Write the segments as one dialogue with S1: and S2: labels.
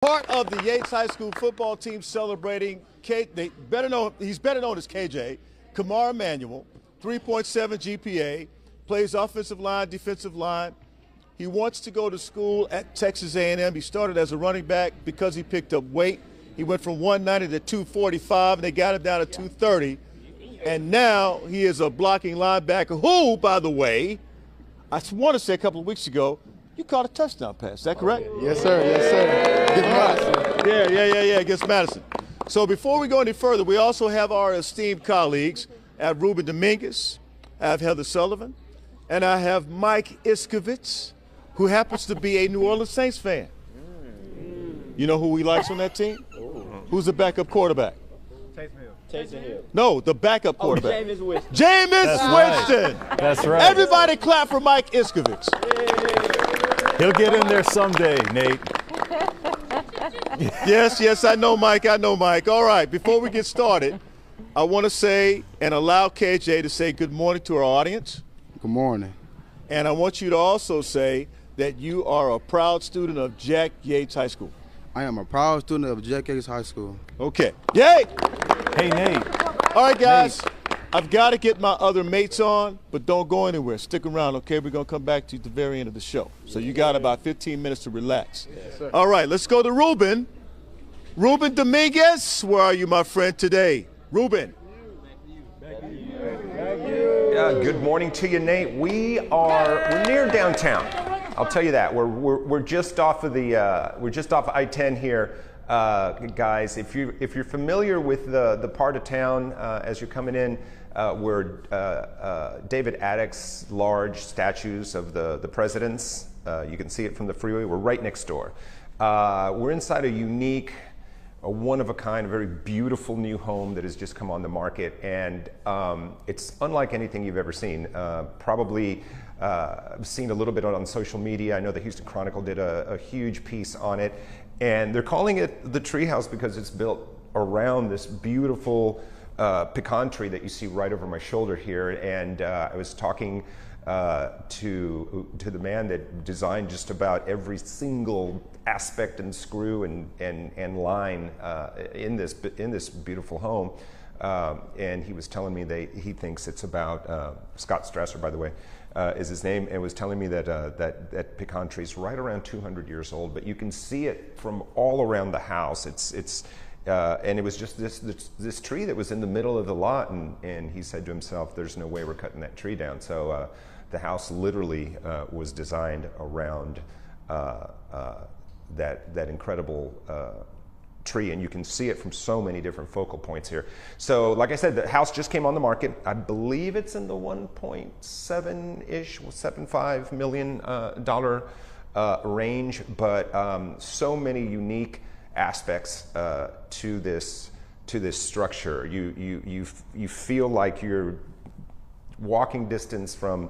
S1: Part of the Yates High School football team celebrating, he's better known as KJ, Kamar Emanuel, 3.7 GPA, plays offensive line, defensive line. He wants to go to school at Texas A&M. He started as a running back because he picked up weight. He went from 190 to 245, and they got him down to 230. And now he is a blocking linebacker who, by the way, I want to say a couple of weeks ago, you caught a touchdown pass. Is that correct?
S2: Yes, sir. Yes, sir. Against Madison.
S1: Yeah, against Madison. So before we go any further, we also have our esteemed colleagues. I have Ruben Dominguez, I have Heather Sullivan, and I have Mike Iskovich, who happens to be a New Orleans Saints fan. You know who he likes on that team? Who's the backup quarterback?
S3: Taysom Hill.
S1: No, the backup quarterback.
S3: Jameis Winston.
S1: Jameis Winston.
S4: That's right.
S1: Everybody clap for Mike Iskovich.
S4: He'll get in there someday, Nate.
S1: Yes, I know, Mike. All right, before we get started, I want to say and allow KJ to say good morning to our audience.
S2: Good morning.
S1: And I want you to also say that you are a proud student of Jack Yates High School.
S2: I am a proud student of Jack Yates High School.
S1: Okay. Yay!
S4: Hey, Nate.
S1: All right, guys. I've got to get my other mates on, but don't go anywhere. Stick around, okay? We're going to come back to you at the very end of the show. So you got about 15 minutes to relax. Yes, all right, let's go to Ruben. Ruben Dominguez, where are you, my friend, today? Ruben.
S5: Good morning to you, Nate. We're near downtown. I'll tell you that. We're just off of I-10 here. Guys, if you're familiar with the part of town as you're coming in, where David Attucks' large statues of the presidents, you can see it from the freeway. We're right next door. We're inside a unique, a one-of-a-kind, a very beautiful new home that has just come on the market, and it's unlike anything you've ever seen. Probably seen a little bit on social media. I know the Houston Chronicle did a huge piece on it. And they're calling it the treehouse because it's built around this beautiful pecan tree that you see right over my shoulder here. And I was talking to the man that designed just about every single aspect and screw and line in this beautiful home. And he was telling me that he thinks it's about Scott Strasser, by the way. Is his name, and was telling me that that pecan tree is right around 200 years old, but you can see it from all around the house. And it was just this tree that was in the middle of the lot, and he said to himself, "There's no way we're cutting that tree down." So the house literally was designed around that incredible tree, and you can see it from so many different focal points here. So like I said, the house just came on the market. I believe it's in the 1.7-ish, $75 million range, but so many unique aspects to this structure. You feel like you're walking distance from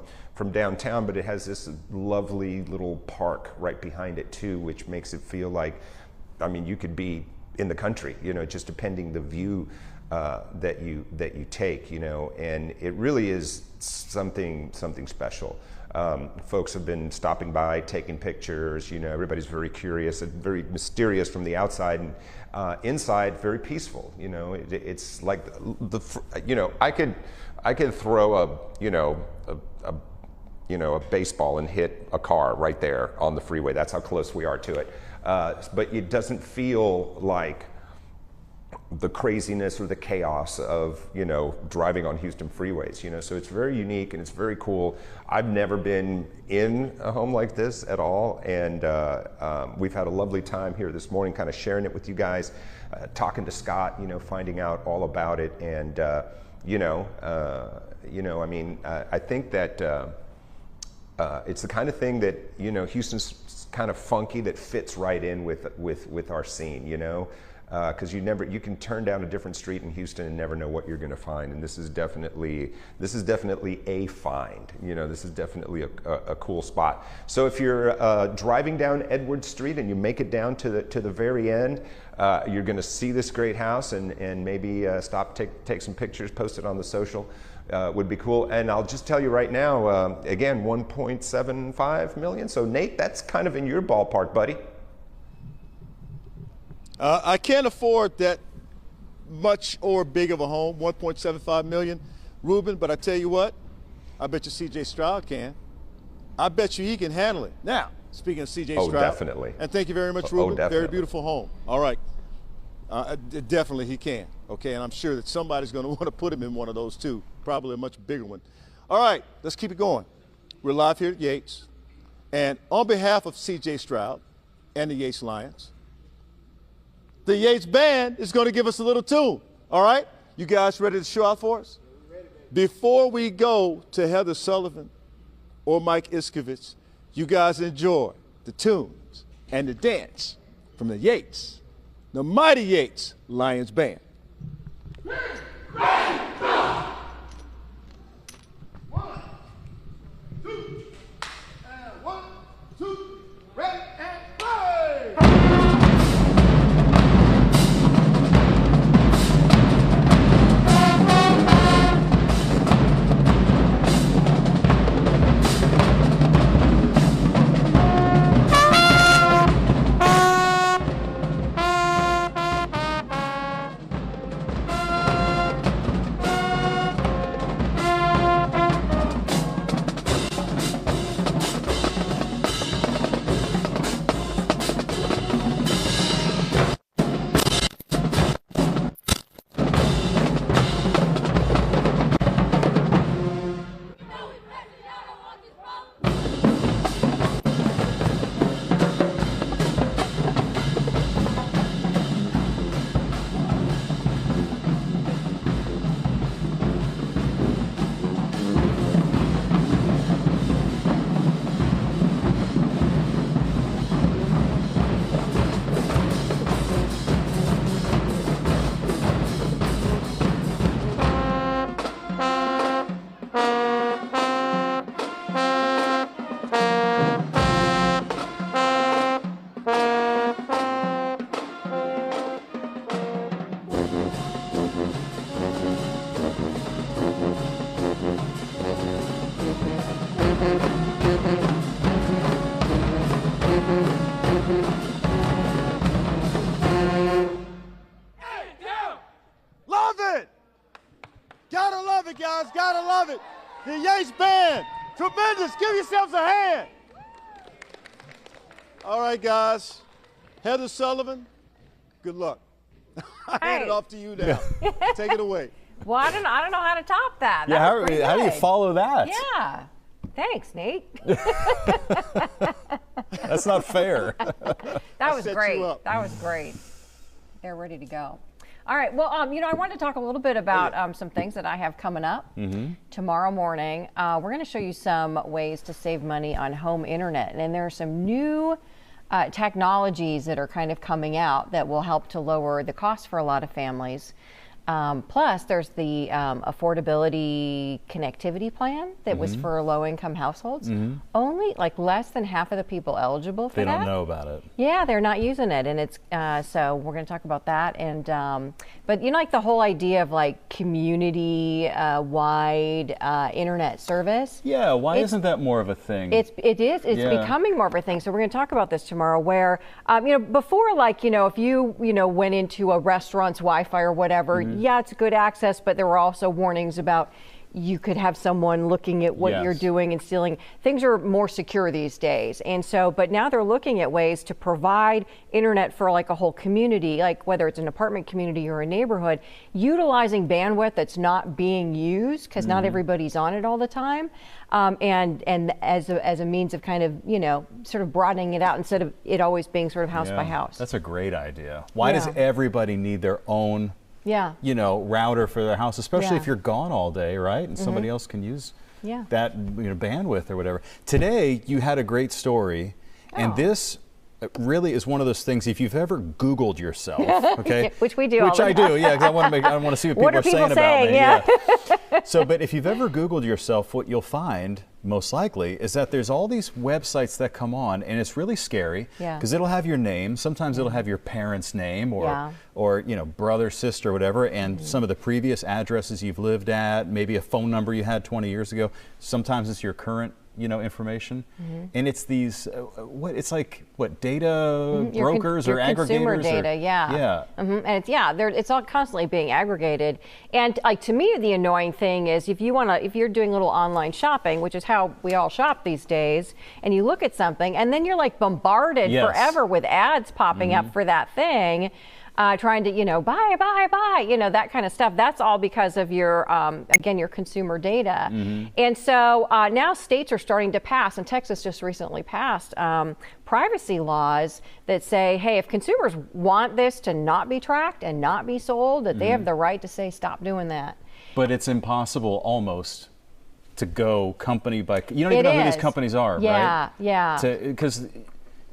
S5: downtown, but it has this lovely little park right behind it too, which makes it feel like, I mean, you could be in the country, just depending the view that you take, and it really is something special. Folks have been stopping by, taking pictures. Everybody's very curious and very mysterious from the outside, and inside very peaceful. It's like I could throw a baseball and hit a car right there on the freeway. That's how close we are to it. But it doesn't feel like the craziness or the chaos of, driving on Houston freeways, so it's very unique and it's very cool. I've never been in a home like this at all, and we've had a lovely time here this morning kind of sharing it with you guys, talking to Scott, finding out all about it, and I think that it's the kind of thing that, Houston's kind of funky that fits right in with our scene, because you can turn down a different street in Houston and never know what you're going to find, and this is definitely a find. This is definitely a cool spot. So if you're driving down Edward Street and you make it down to the very end, you're going to see this great house and maybe stop, take some pictures, post it on the social. Would be cool. And I'll just tell you right now, again, 1.75 million. So Nate, that's kind of in your ballpark, buddy.
S1: I can't afford that much or big of a home, 1.75 million, Ruben, but I tell you what, I bet you C.J. Stroud can. I bet you he can handle it. Now, speaking of C.J. Stroud.
S5: Definitely.
S1: And thank you very much,
S5: Oh,
S1: Ruben.
S5: definitely.
S1: Very beautiful home. All right. Definitely he can. Okay, and I'm sure that somebody's going to want to put him in one of those too, probably a much bigger one. All right, let's keep it going. We're live here at Yates. And on behalf of C.J. Stroud and the Yates Lions, the Yates Band is going to give us a little tune. All right? You guys ready to show out for us? Before we go to Heather Sullivan or Mike Iskovich, you guys enjoy the tunes and the dance from the Yates, the mighty Yates Lions Band. Love it! Gotta love it, guys. Gotta love it. The Yates Band. Tremendous. Give yourselves a hand. All right, guys. Heather Sullivan, good luck. I hand it
S6: Hey.
S1: off to you now. Take it away.
S6: Well, I don't know how to top that.
S4: Yeah,
S6: That was pretty
S4: how do you
S6: good.
S4: follow that?
S6: Yeah. Thanks, Nate.
S4: That's not fair.
S6: That was
S1: set you
S6: great.
S1: up.
S6: That was great. They're ready to go. All right. Well, I wanted to talk a little bit about some things that I have coming up tomorrow morning. We're going to show you some ways to save money on home internet, and there are some new technologies that are kind of coming out that will help to lower the cost for a lot of families. Plus, there's the affordability connectivity plan that was for low-income households. Only like less than half of the people eligible for
S4: They
S6: that.
S4: don't know about it.
S6: Yeah, they're not using it, and it's so we're going to talk about that. And but like the whole idea of like community-wide internet service.
S4: Yeah, why isn't that more of a thing?
S6: It is. It's
S4: Yeah.
S6: becoming more of a thing. So we're going to talk about this tomorrow. Where before, if you went into a restaurant's Wi-Fi or whatever, yeah, it's good access, but there were also warnings about you could have someone looking at what you're
S4: Yes.
S6: doing and stealing. Things are more secure these days, and so but now they're looking at ways to provide internet for like a whole community, like whether it's an apartment community or a neighborhood, utilizing bandwidth that's not being used because not everybody's on it all the time, and as a means of kind of sort of broadening it out instead of it always being sort of house by house.
S4: That's a great idea. Why does
S6: Yeah.
S4: everybody need their own
S6: Yeah.
S4: router for their house, especially
S6: Yeah.
S4: if you're gone all day, right? And somebody else can use
S6: Yeah.
S4: that bandwidth or whatever. Today, you had a great story, and
S6: Oh.
S4: this really is one of those things. If you've ever Googled yourself, okay,
S6: Which we do all
S4: which
S6: the
S4: I do, yeah, because I want to see what people
S6: What are
S4: are
S6: people
S4: saying about
S6: saying?
S4: me.
S6: Yeah.
S4: So, but if you've ever Googled yourself, what you'll find most likely is that there's all these websites that come on, and it's really scary
S6: Yeah.
S4: because it'll have your name. Sometimes it'll have your parents' name or
S6: Yeah.
S4: or brother, sister, whatever, and some of the previous addresses you've lived at, maybe a phone number you had 20 years ago. Sometimes it's your current information, and it's these data brokers
S6: your
S4: or aggregators?
S6: Consumer data, yeah. And it's all constantly being aggregated. And like to me, the annoying thing is if you're doing little online shopping, which is how we all shop these days, and you look at something, and then you're like bombarded forever with ads popping up for that thing. Trying to, buy, that kind of stuff. That's all because of your, again, your consumer data. And so now states are starting to pass, and Texas just recently passed privacy laws that say, hey, if consumers want this to not be tracked and not be sold, that they have the right to say, stop doing that.
S4: But it's impossible almost to go company by, you don't even know who these companies are, right?
S6: Yeah.
S4: Because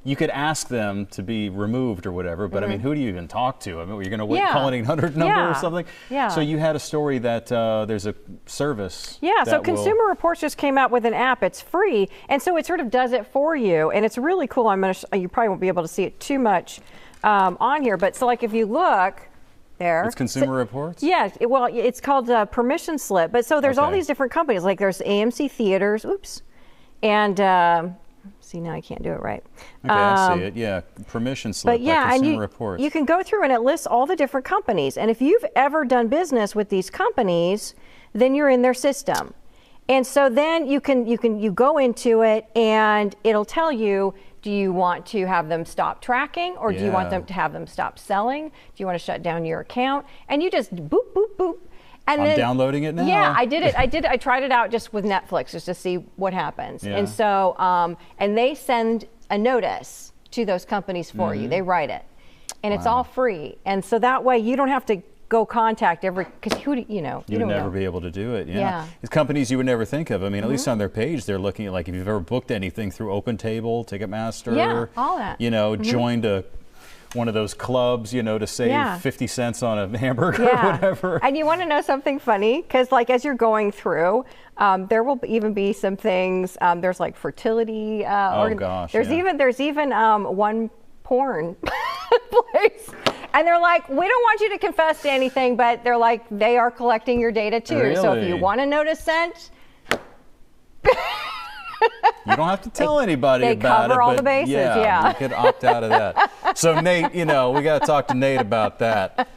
S4: you could ask them to be removed or whatever, but I mean, who do you even talk to? I mean, you're going to call an 800 number or something? Yeah. So you had a story that there's a service.
S6: Yeah, so Consumer Reports just came out with an app. It's free, and so it sort of does it for you, and it's really cool. You probably won't be able to see it too much on here, but so like if you look there.
S4: It's Consumer Reports?
S6: Yeah, it's called Permission Slip, but so there's all these different companies, like there's AMC Theaters, and see, now I can't do it right.
S4: Okay, I see it. Yeah, Permission Slip by Consumer Reports.
S6: You can go through and it lists all the different companies. And if you've ever done business with these companies, then you're in their system. And so then you go into it and it'll tell you, do you want to have them stop tracking, or do you want them to have them stop selling? Do you want to shut down your account? And you just boop, boop, boop. And
S4: I'm downloading it now.
S6: Yeah, I did it. I tried it out just with Netflix just to see what happens. Yeah. And so, and they send a notice to those companies for you. They write it, and it's all free. And so that way you don't have to go contact because you would
S4: never be able to do it. Yeah. It's companies you would never think of. I mean, at least on their page, they're looking at like if you've ever booked anything through OpenTable, Ticketmaster.
S6: All that.
S4: Joined one of those clubs, to save 50 cents on a hamburger or whatever.
S6: And you want to know something funny? Because like as you're going through, there will even be some things. There's like fertility. There's even one porn place. And they're like, we don't want you to confess to anything, but they're like, they are collecting your data too.
S4: Really?
S6: So if you want to notice scent.
S4: You don't have to tell anybody about it.
S6: They cover all the bases,
S4: you could opt out of that. So Nate, we got to talk to Nate about that.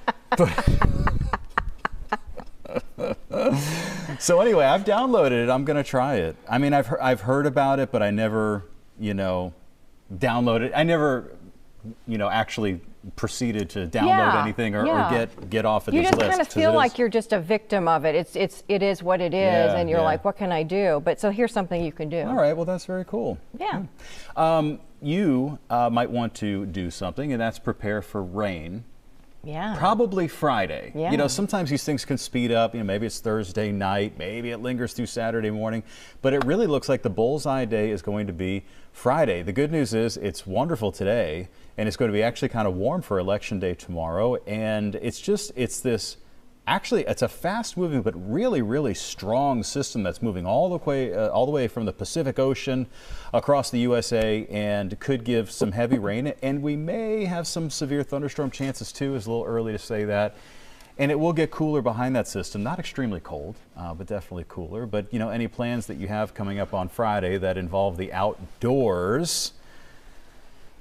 S4: So anyway, I've downloaded it. I'm going to try it. I mean, I've heard about it, but I never, downloaded. I never, actually proceeded to download anything or get off of this list.
S6: You just kind of feel like you're just a victim of it. It is what it is, and you're like, what can I do? But so here's something you can do.
S4: All right, well that's very cool.
S6: Yeah.
S4: You might want to do something, and that's prepare for rain.
S6: Yeah.
S4: Probably Friday.
S6: Yeah.
S4: Sometimes these things can speed up. Maybe it's Thursday night, maybe it lingers through Saturday morning, but it really looks like the bullseye day is going to be Friday. The good news is it's wonderful today, and it's going to be actually kind of warm for Election Day tomorrow, and it's a fast-moving but really, really strong system that's moving all the way from the Pacific Ocean across the USA, and could give some heavy rain. And we may have some severe thunderstorm chances too. It's a little early to say that. And it will get cooler behind that system. Not extremely cold, but definitely cooler. But any plans that you have coming up on Friday that involve the outdoors?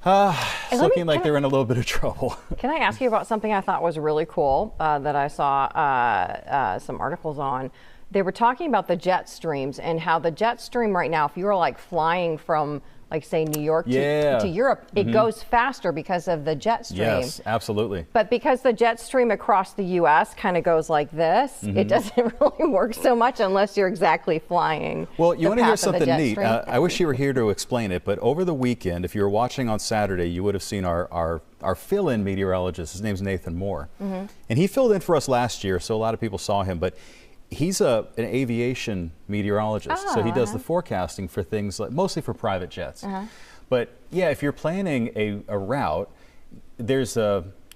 S4: It's looking like they're in a little bit of trouble.
S6: Can I ask you about something I thought was really cool that I saw some articles on? They were talking about the jet streams and how the jet stream right now, if you were like flying from like say New York to Europe, it goes faster because of the jet stream.
S4: Yes, absolutely.
S6: But because the jet stream across the U.S. kind of goes like this, it doesn't really work so much unless you're exactly flying.
S4: Well, you want to hear something neat? I wish you were here to explain it, but over the weekend, if you were watching on Saturday, you would have seen our fill-in meteorologist. His name's Nathan Moore. And he filled in for us last year, so a lot of people saw him, but he's an aviation meteorologist, so he does the forecasting for things like mostly for private jets. But yeah, if you're planning a route, there's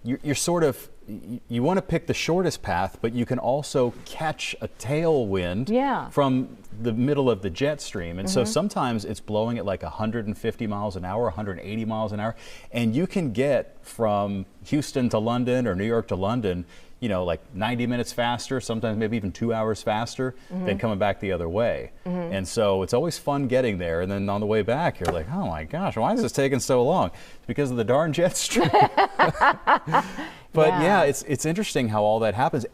S4: you're sort of, you want to pick the shortest path, but you can also catch a tailwind from the middle of the jet stream. And so sometimes it's blowing at like 150 miles an hour, 180 miles an hour, and you can get from Houston to London or New York to London, like 90 minutes faster, sometimes maybe even 2 hours faster than coming back the other way. And so it's always fun getting there. And then on the way back, you're like, oh my gosh, why is this taking so long? It's because of the darn jet stream. But yeah, it's interesting how all that happens.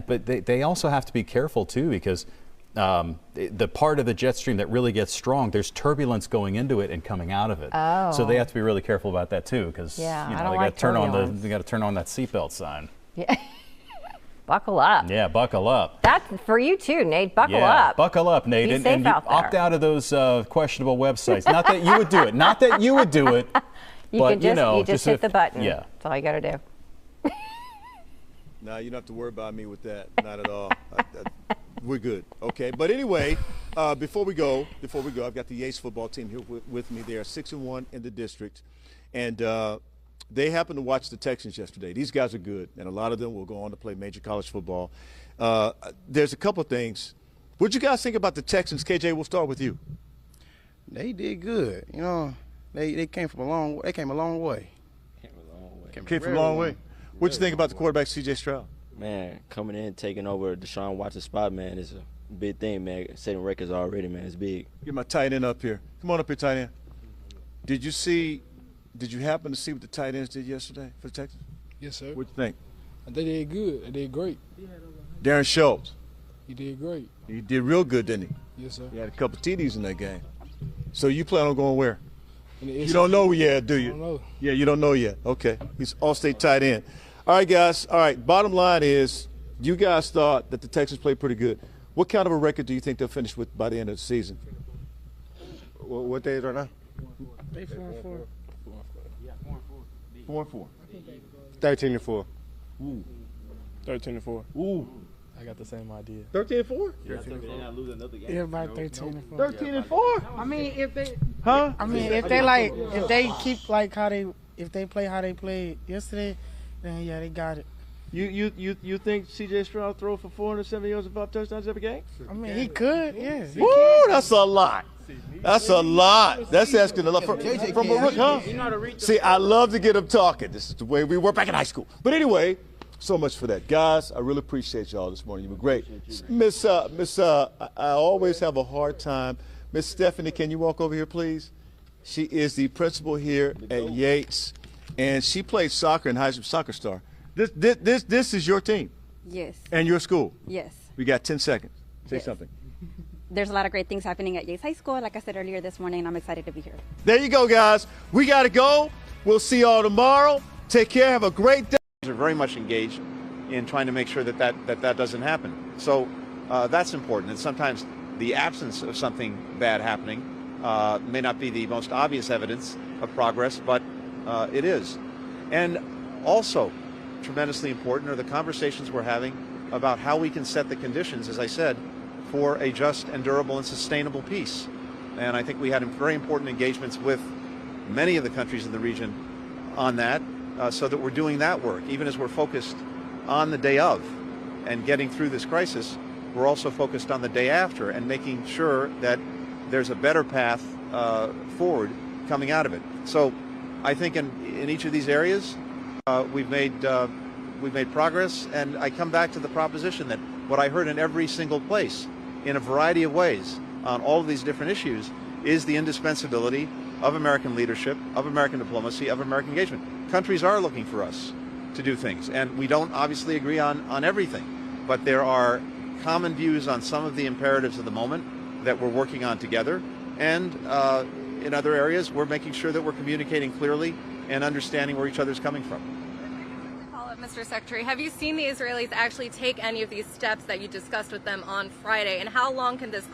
S4: But they also have to be careful too, because the part of the jet stream that really gets strong, there's turbulence going into it and coming out of it.
S6: Oh.
S4: So they have to be really careful about that too, because
S6: I don't
S4: they got
S6: like
S4: to turn on
S6: turbulence.
S4: they got to turn on that seatbelt sign.
S6: Yeah. Buckle up.
S4: Yeah, buckle up.
S6: That's for you too, Nate. Buckle
S4: Yeah,
S6: up.
S4: buckle up, Nate,
S6: Be
S4: and
S6: safe
S4: you
S6: out there.
S4: opt out of those questionable websites. Not that you would do it. Not that you would do it.
S6: You
S4: but
S6: can just hit
S4: if-
S6: the button.
S4: Yeah.
S6: That's all you got to do.
S1: No, you don't have to worry about me with that. Not at all. We're good. Okay. But anyway, before we go, I've got the Yates football team here with me. They are 6-1 in the district, and they happened to watch the Texans yesterday. These guys are good, and a lot of them will go on to play major college football. There's a couple of things. What'd you guys think about the Texans? KJ, we'll start with you.
S2: They did good. They came from a long. They came a long way.
S1: Came from a long way. What'd you think about the quarterback, C.J. Stroud?
S3: Man, coming in, taking over Deshaun Watson's spot, man, is a big thing, man. Setting records already, man. It's big.
S1: Get my tight end up here. Come on up here, tight end. Did you happen to see what the tight ends did yesterday for the Texans?
S7: Yes, sir.
S1: What'd you think?
S7: They did good. They did great.
S1: Darren Schultz.
S7: He did great.
S1: He did real good, didn't he?
S7: Yes, sir.
S1: He had a couple TDs in that game. So you plan on going where?
S7: And
S1: You don't know yet, do you?
S7: I don't know.
S1: Yeah, you don't know yet. Okay. He's all-state tight end. All right, guys. All right, bottom line is you guys thought that the Texans played pretty good. What kind of a record do you think they'll finish with by the end of the season? What day is it right now?
S7: They 4-4.
S1: 4-4.
S8: 13-4.
S7: 13-4.
S1: Ooh.
S7: I got the same idea.
S1: 13-4?
S7: Yeah, about 13-4.
S1: 13-4?
S9: I mean, if they,
S1: Huh?
S9: I mean, if they keep like if they play how they played yesterday, then yeah, they got it.
S1: You think C.J. Stroud throw for 470 yards and 5 touchdowns every game?
S9: I mean, he could, yes. He
S1: Woo,
S9: can.
S1: that's a lot. That's a lot. That's asking a lot from a rook, huh? See, I love to get them talking. This is the way we were back in high school. But anyway, so much for that. Guys, I really appreciate y'all this morning. You were great. I always have a hard time. Miss Stephanie, can you walk over here, please? She is the principal here at Yates, and she played soccer in high school, soccer star. This is your team
S10: Yes,
S1: and your school.
S10: yes.
S1: We got 10 seconds. Say
S10: Yes.
S1: something.
S10: There's a lot of great things happening at Yates High School. Like I said earlier this morning, I'm excited to be here.
S1: There you go, guys. We got to go. We'll see y'all tomorrow. Take care. Have a great day.
S11: Are very much engaged in trying to make sure that doesn't happen. So that's important. And sometimes the absence of something bad happening may not be the most obvious evidence of progress, but it is. And also tremendously important are the conversations we're having about how we can set the conditions, as I said, for a just and durable and sustainable peace. And I think we had very important engagements with many of the countries in the region on that, so that we're doing that work. Even as we're focused on the day of and getting through this crisis, we're also focused on the day after and making sure that there's a better path forward coming out of it. So I think in each of these areas, we've made progress, and I come back to the proposition that what I heard in every single place, in a variety of ways, on all of these different issues, is the indispensability of American leadership, of American diplomacy, of American engagement. Countries are looking for us to do things, and we don't obviously agree on everything, but there are common views on some of the imperatives of the moment that we're working on together, and in other areas, we're making sure that we're communicating clearly and understanding where each other's coming from.
S12: Mr. Secretary, have you seen the Israelis actually take any of these steps that you discussed with them on Friday, and how long can this